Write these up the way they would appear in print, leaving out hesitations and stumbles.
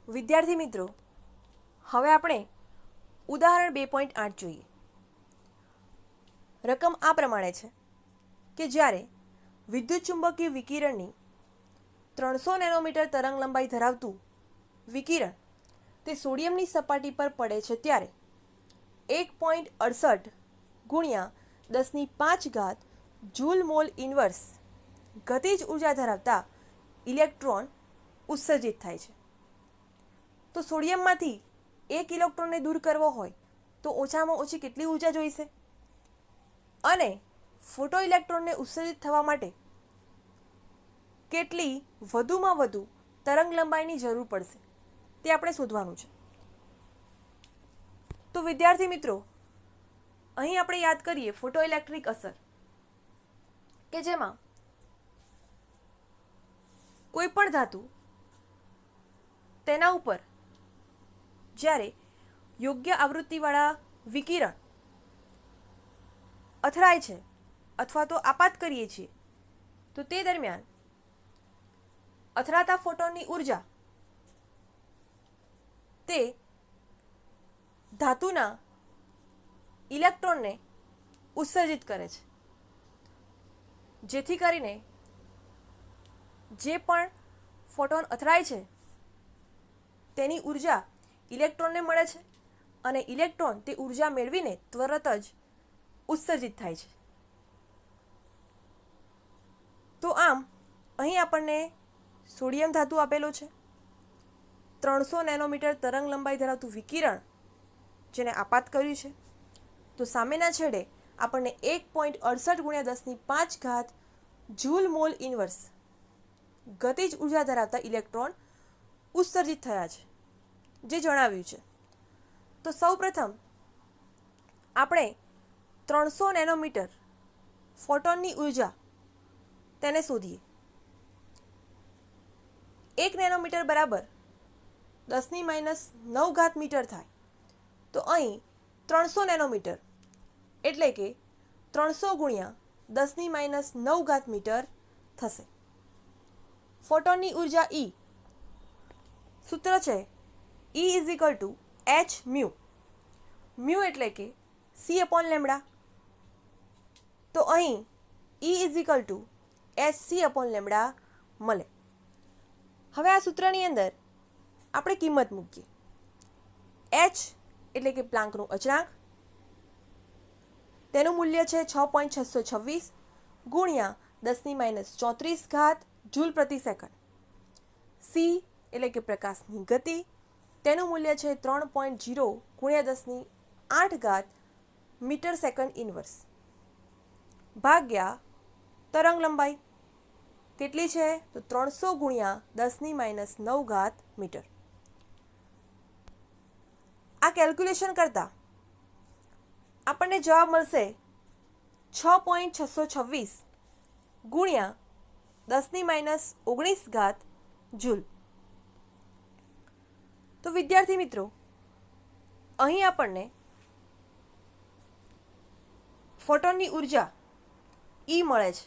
વિદ્યાર્થી મિત્રો, હવે આપણે ઉદાહરણ 2.8 જોઈએ. રકમ આ પ્રમાણે છે કે જ્યારે વિદ્યુતચુંબકીય વિકિરણની 300 નેનોમીટર તરંગ લંબાઈ ધરાવતું વિકિરણ તે સોડિયમની સપાટી પર પડે છે ત્યારે 1.68 ગુણ્યા 10⁵ જૂલ મોલ ઇન્વર્સ ગતિજ ઉર્જા ધરાવતા ઇલેક્ટ્રોન ઉત્સર્જિત થાય છે. તો સોડિયમમાંથી એક ઇલેક્ટ્રોનને દૂર કરવો હોય તો ઓછામાં ઓછી કેટલી ઉર્જા જોઈશે, અને ફોટો ઇલેક્ટ્રોનને ઉત્સર્જિત થવા માટે કેટલી વધુમાં વધુ તરંગ લંબાઈની જરૂર પડશે તે આપણે શોધવાનું છે. તો વિદ્યાર્થી મિત્રો, અહીં આપણે યાદ કરીએ ફોટોઇલેક્ટ્રિક અસર, કે જેમાં કોઈ પણ ધાતુ તેના ઉપર જ્યારે યોગ્ય આવૃત્તિવાળા વિકિરણ અથડાય છે અથવા તો આપાત કરીએ છીએ તો તે દરમિયાન અથડાતા ફોટોનની ઉર્જા તે ધાતુના ઇલેક્ટ્રોનને ઉત્સર્જિત કરે છે, જેથી કરીને જે પણ ફોટોન અથડાય છે તેની ઉર્જા ઇલેક્ટ્રોનને મળે છે અને ઇલેક્ટ્રોન તે ઉર્જા મેળવીને તરત જ ઉત્સર્જિત થાય છે. તો આમ અહીં આપણને સોડિયમ ધાતુ આપેલો છે, 300 નેનોમીટર તરંગ લંબાઈ ધરાવતું વિકિરણ જેને આપાત કર્યું છે. તો સામેના છેડે આપણને 1.68 ગુણ્યા 10⁵ જૂલ મોલ ઇન્વર્સ ગતિજ ઉર્જા ધરાવતા ઇલેક્ટ્રોન ઉત્સર્જિત થયા છે, જે જણાવ્યું છે. તો સૌપ્રથમ આપણે 300 નેનોમીટર ફોટોનની ઉર્જા તેને શોધીએ. 1 નેનોમીટર બરાબર 10⁻⁹ મીટર થાય. તો અહીં 300 નેનોમીટર એટલે કે 300 ગુણ્યા 10⁻⁹ મીટર થશે. ફોટોનની ઉર્જા E સૂત્ર છે E = h મ્યુ. મ્યુ એટલે કે c/λ. તો અહીં E = hc/λ મળે. હવે આ સૂત્રની અંદર આપણે કિંમત મૂકીએ. h એટલે કે પ્લાન્કનું અચળાંક, તેનું મૂલ્ય છે 6.626 ગુણ્યા 10⁻34 જૂલ પ્રતિ સેકન્ડ. c એટલે કે પ્રકાશની ગતિ, તેનું મૂલ્ય છે 3.0 ગુણ્યા 10⁸ મીટર સેકન્ડ ઇન્વર્સ ભાગ્યા તરંગ લંબાઈ કેટલી છે તો 300 ગુણ્યા 10⁻⁹ મીટર. આ કેલ્ક્યુલેશન કરતાં આપણને જવાબ મળશે 6.626 ગુણ્યા 10⁻⁹ જૂલ. તો વિદ્યાર્થી મિત્રો, અહીં આપણને ફોટોનની ઉર્જા E મળે છે.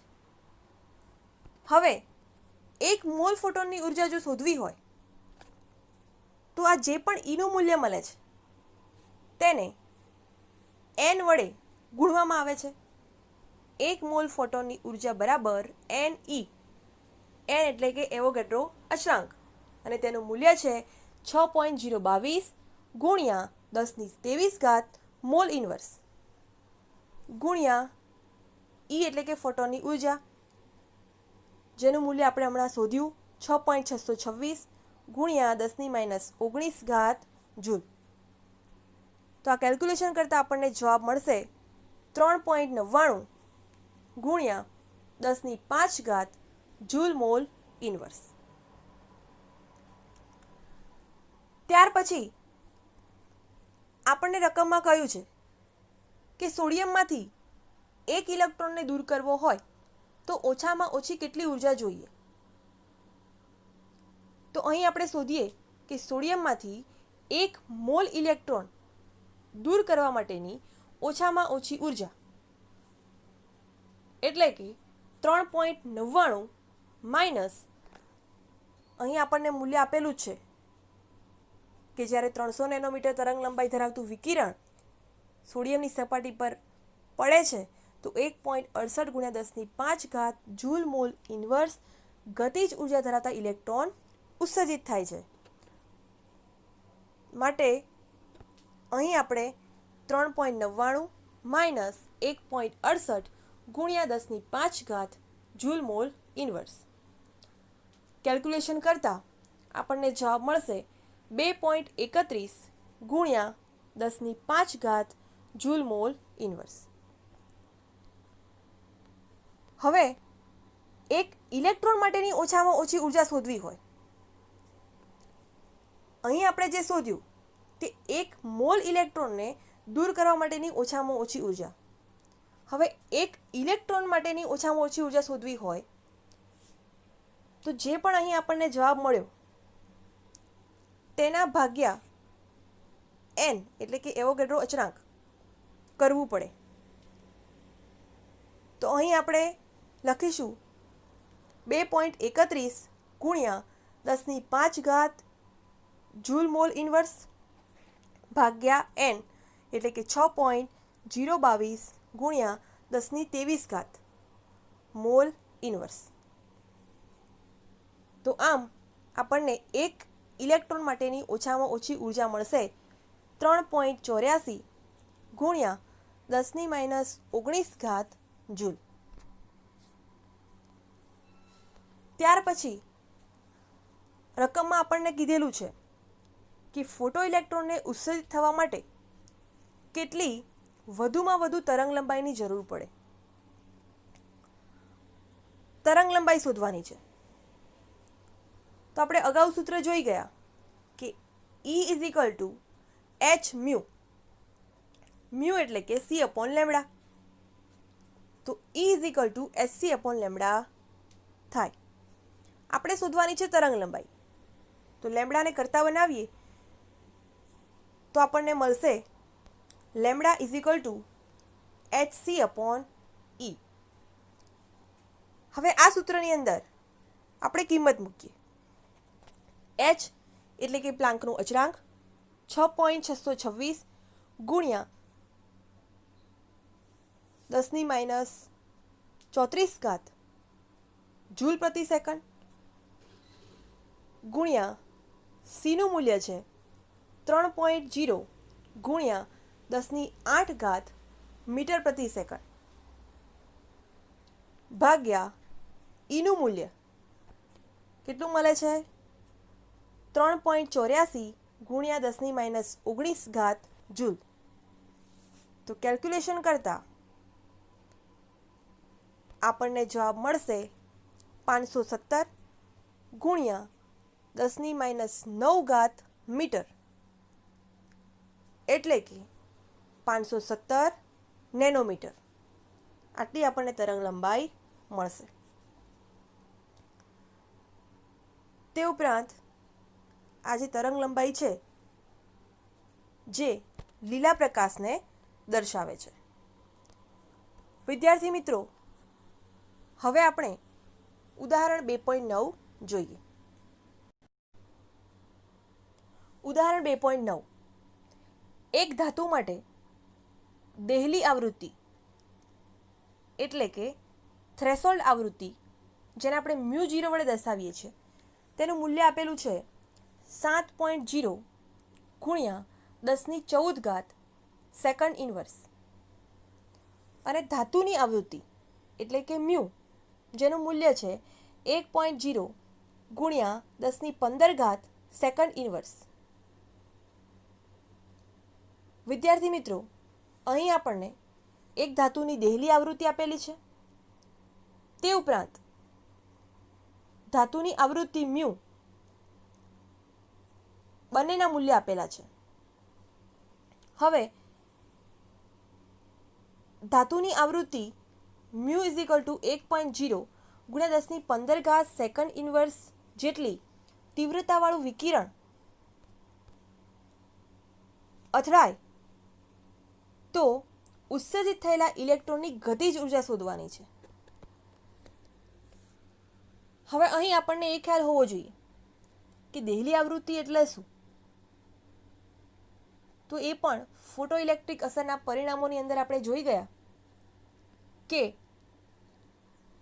હવે 1 મોલ ફોટોનની ઉર્જા જો શોધવી હોય તો આ જે પણ Eનું મૂલ્ય મળે છે તેને n વડે ગુણવામાં આવે છે. 1 મોલ ફોટોનની ઉર્જા બરાબર ne. n એટલે કે એવોગાડ્રો અચળાંક, અને તેનું મૂલ્ય છે 6.022 ગુણ્યા 10⁻23 મોલ ઇન્વર્સ ગુણ્યા E એટલે કે ફોટોનની ઉર્જા, જેનું મૂલ્ય આપણે હમણાં શોધ્યું 6.626 ગુણ્યા 10⁻⁹ જૂલ. તો આ કેલ્ક્યુલેશન કરતાં આપણને જવાબ મળશે 3.99 ગુણ્યા 10⁵ જૂલ મોલ ઇન્વર્સ. ત્યાર પછી આપણને રકમમાં કહ્યું છે કે સોડિયમમાંથી એક ઇલેક્ટ્રોનને દૂર કરવો હોય તો ઓછામાં ઓછી કેટલી ઉર્જા જોઈએ. તો અહીં આપણે શોધીએ કે સોડિયમમાંથી 1 મોલ ઇલેક્ટ્રોન દૂર કરવા માટેની ઓછામાં ઓછી ઉર્જા એટલે કે 3.99 માઇનસ અહીં આપણને મૂલ્ય આપેલું જ છે કે જ્યારે 300 નેનોમીટર તરંગ લંબાઈ ધરાવતું વિકિરણ સોડિયમની સપાટી પર પડે છે તો 1.68 × 10⁵ જૂલ મોલ ઇન્વર્સ ગતિજ ઉર્જા ધરાવતા ઇલેક્ટ્રોન ઉત્સર્જિત થાય છે. માટે અહીં આપણે 3.99 minus 1.68 × 10⁵ joule mall inverse calculation કરતાં આપણને જવાબ મળશે 2.31 × 10⁵ જૂલ મોલ ઇન્વર્સ. હવે એક ઇલેક્ટ્રોન માટેની ઓછામાં ઓછી ઉર્જા શોધવી હોય, અહીં આપણે જે શોધ્યું તે 1 મોલ ઇલેક્ટ્રોનને દૂર કરવા માટેની ઓછામાં ઓછી ઉર્જા. હવે એક ઇલેક્ટ્રોન માટેની ઓછામાં ઓછી ઉર્જા શોધવી હોય તો જે પણ અહીં આપણને જવાબ મળ્યો તેના ભાગ્યા n એટલે કે એવોગાડ્રો અચળાંક કરવું પડે. તો અહીં આપણે લખીશું 2.31 × 10⁵ જૂલ મોલ ઇન્વર્સ ભાગ્યા n એટલે કે 6.022 × 10⁻23 મોલ ઇન્વર્સ. તો આમ આપણને એક ઇલેક્ટ્રોન માટેની ઓછામાં ઓછી ઉર્જા મળશે 3.84 × 10⁻19 જૂલ. ત્યાર પછી રકમમાં આપણને કીધેલું છે કે ફોટો ઇલેક્ટ્રોનને ઉત્સર્જિત થવા માટે કેટલી વધુમાં વધુ તરંગ લંબાઈની જરૂર પડે. તરંગ લંબાઈ શોધવાની છે. તો આપણે અગાઉ સૂત્ર જોઈ ગયા કે E = h મ્યુ, મ્યુ એટલે કે c/λ. તો E = hc/λ થાય. આપણે શોધવાની છે તરંગ લંબાઈ. તો લેમ્બડાને કરતા બનાવીએ તો આપણને મળશે λ = hc/E. હવે આ સૂત્રની અંદર આપણે કિંમત મૂકીએ. h એટલે કે પ્લાન્કનો અચળાંક 6.626 × 10⁻34 જૂલ પ્રતિ સેકન્ડ ગુણ્યા સીનું મૂલ્ય છે 3.0 × 10⁸ મીટર પ્રતિ સેકન્ડ ભાગ્યા ઈનું મૂલ્ય કેટલું મળે છે 3.84 × 10⁻19 જૂલ. તો કેલ્ક્યુલેશન કરતાં આપણને જવાબ મળશે 517 × 10⁻9 મીટર એટલે કે 517 નેનોમીટર. આટલી આપણને તરંગ લંબાઈ મળશે. તે ઉપરાંત આ જે તરંગ લંબાઈ છે જે લીલા પ્રકાશને દર્શાવે છે. વિદ્યાર્થી મિત્રો, હવે આપણે ઉદાહરણ 2.9 જોઈએ. ઉદાહરણ 2.9 એક ધાતુ માટે દેહલી આવૃત્તિ એટલે કે થ્રેશોલ્ડ આવૃત્તિ, જેને આપણે μ0 વડે દર્શાવીએ છીએ, તેનું મૂલ્ય આપેલું છે 7.0 × 10⁻14 સેકન્ડ ઇન્વર્સ. અને ધાતુની આવૃત્તિ એટલે કે મ્યુ, જેનું મૂલ્ય છે 1.0 × 10⁻15 સેકન્ડ ઇન્વર્સ. વિદ્યાર્થી મિત્રો, અહીં આપણને એક ધાતુની દેહલી આવૃત્તિ આપેલી છે. તે ઉપરાંત ધાતુની આવૃત્તિ મ્યુ બંનેના મૂલ્ય આપેલા છે. હવે ધાતુની આવૃત્તિ μ = 1.0 × 10⁻15 સેકન્ડ ઇન્વર્સ જેટલી તીવ્રતાવાળું વિકિરણ અથડાય તો ઉત્સર્જિત થયેલા ઇલેક્ટ્રોનની ગતિજ ઉર્જા શોધવાની છે. હવે અહીં આપણને એ ખ્યાલ હોવો જોઈએ કે દેહલી આવૃત્તિ એટલે શું. તો એ પણ ફોટો ઇલેક્ટ્રિક અસરના પરિણામોની અંદર આપણે જોઈ ગયા કે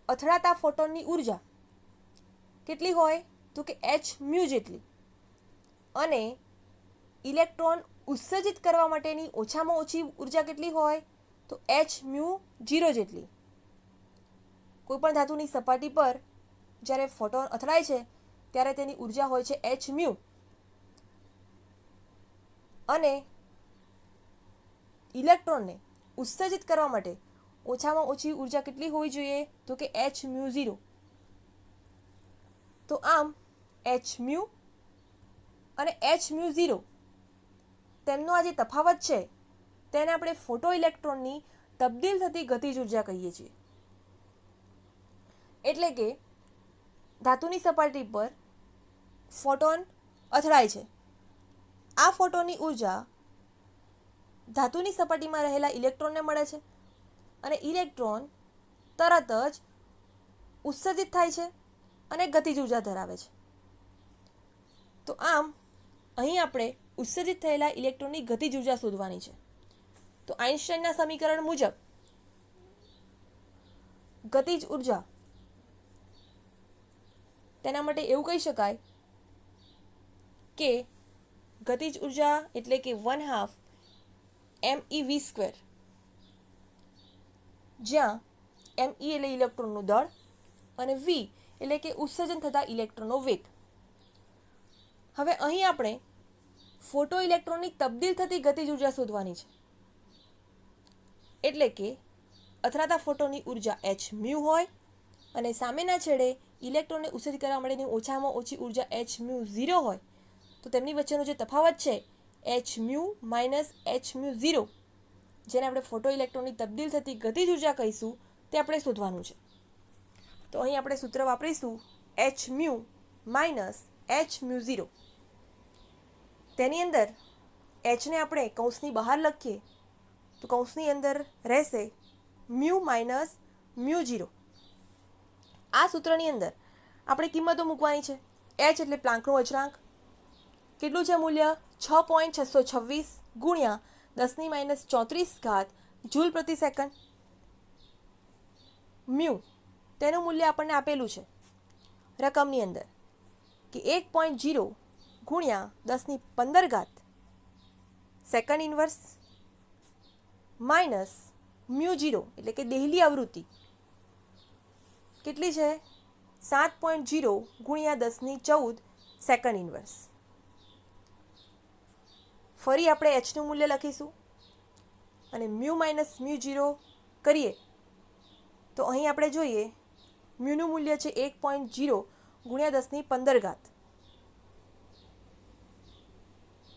અથડાતા ફોટોનની ઉર્જા કેટલી હોય તો કે h મ્યુ જેટલી, અને ઇલેક્ટ્રોન ઉત્સર્જિત કરવા માટેની ઓછામાં ઓછી ઉર્જા કેટલી હોય તો h મ્યુ 0 જેટલી. કોઈપણ ધાતુની સપાટી પર જ્યારે ફોટોન અથડાય છે ત્યારે તેની ઉર્જા હોય છે h મ્યુ, અને ઇલેક્ટ્રોનને ઉત્સર્જિત કરવા માટે ઓછામાં ઓછી ઉર્જા કેટલી હોવી જોઈએ તો કે h મ્યુ 0. તો આમ h મ્યુ અને h મ્યુ 0 તેમનો આ જે તફાવત છે તેને આપણે ફોટો ઇલેક્ટ્રોનની તબદીલ થતી ગતિજ ઉર્જા કહીએ છીએ. એટલે કે ધાતુની સપાટી પર ફોટોન અથડાય છે, આ ફોટોનની ઉર્જા ધાતુની સપાટીમાં રહેલા ઇલેક્ટ્રોનને મળે છે, અને ઇલેક્ટ્રોન તરત જ ઉત્સર્જિત થાય છે અને ગતિજ ઉર્જા ધરાવે છે. તો આમ અહીં આપણે ઉત્સર્જિત થયેલા ઇલેક્ટ્રોનની ગતિજ ઉર્જા શોધવાની છે. તો આઇન્સ્ટાઈનના સમીકરણ મુજબ ગતિજ ઉર્જા તેના માટે એવું કહી શકાય કે ગતિજ ઉર્જા એટલે કે 1/2 MeV², જ્યાં Me એટલે ઇલેક્ટ્રોનનું દળ અને V એટલે કે ઉત્સર્જન થતા ઇલેક્ટ્રોનનો વેગ. હવે અહીં આપણે ફોટો ઇલેક્ટ્રોનની તબદીલ થતી ગતિજ ઉર્જા શોધવાની છે. એટલે કે અથડાતા ફોટોનની ઉર્જા h મ્યુ હોય અને સામેના છેડે ઇલેક્ટ્રોનને ઉત્સર્જિત કરવા માટેની ઓછામાં ઓછી ઉર્જા h મ્યુ 0 હોય, તો તેમની વચ્ચેનો જે તફાવત છે h mu minus h mu 0, જેને આપણે ફોટો ઇલેક્ટ્રોનની તબદીલ થતી ગતિજ ઉર્જા કહીશું, તે આપણે શોધવાનું છે. તો અહીં આપણે સૂત્ર વાપરીશું h mu minus h mu 0. તેની અંદર h ને આપણે કૌંસની બહાર લખીએ તો કૌંસની અંદર રહેશે મ્યુ માઇનસ મ્યુ 0. આ સૂત્રની અંદર આપણે કિંમતો મૂકવાની છે. h એટલે પ્લાન્કનો અચળાંક, કેટલું છે મૂલ્ય 6.626 ગુણ્યા 10⁻³ જૂલ પ્રતિ સેકન્ડ. મ્યુ તેનું મૂલ્ય આપણને આપેલું છે રકમની અંદર કે 1.0 ગુણ્યા 10⁻15 સેકન્ડ ઇન્વર્સ માઇનસ મ્યુ 0 એટલે કે દેહલી આવૃત્તિ કેટલી છે 7.0 ગુણ્યા 10⁻14 સેકન્ડ ઇન્વર્સ. ફરી આપણે એચનું મૂલ્ય લખીશું અને મ્યુ માઇનસ મ્યુ 0 કરીએ તો અહીં આપણે જોઈએ મ્યુનું મૂલ્ય છે 1.0 ગુણ્યા 10⁻15.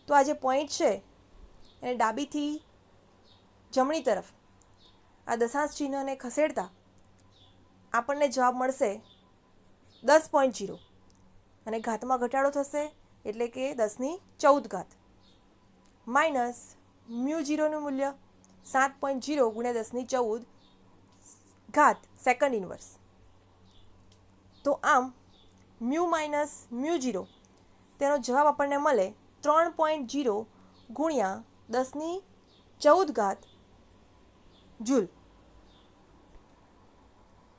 તો આ જે પોઈન્ટ છે એને ડાબીથી જમણી તરફ આ દશાંશ ચિહ્નને ખસેડતા આપણને જવાબ મળશે 10.0 અને ઘાતમાં ઘટાડો થશે એટલે કે 10⁻14 માઇનસ મ્યુ 0નું મૂલ્ય 7.0 ગુણ્યા 10⁻14 સેકન્ડ ઇન્વર્સ. તો આમ મ્યુ માઇનસ મ્યુ 0 તેનો જવાબ આપણને મળે 3.0 ગુણ્યા 10⁻14 જૂલ,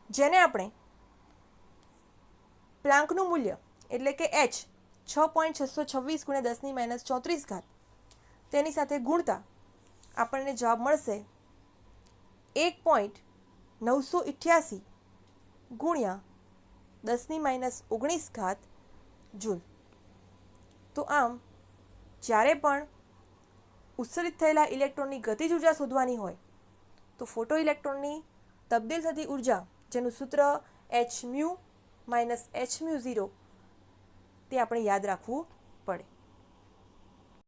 જેને આપણે પ્લાન્કનું મૂલ્ય એટલે કે h 6.626 ગુણ્યા 10⁻34 તેની સાથે ગુણતા આપણને જવાબ મળશે 1.988 ગુણ્યા 10⁻19 જૂલ. તો આમ જ્યારે પણ ઉત્સર્જિત થયેલા ઇલેક્ટ્રોનની ગતિજ ઉર્જા શોધવાની હોય તો ફોટો ઇલેક્ટ્રોનની તબદીલ થતી ઉર્જા, જેનું સૂત્ર h mu minus h mu 0, તે આપણે યાદ રાખવું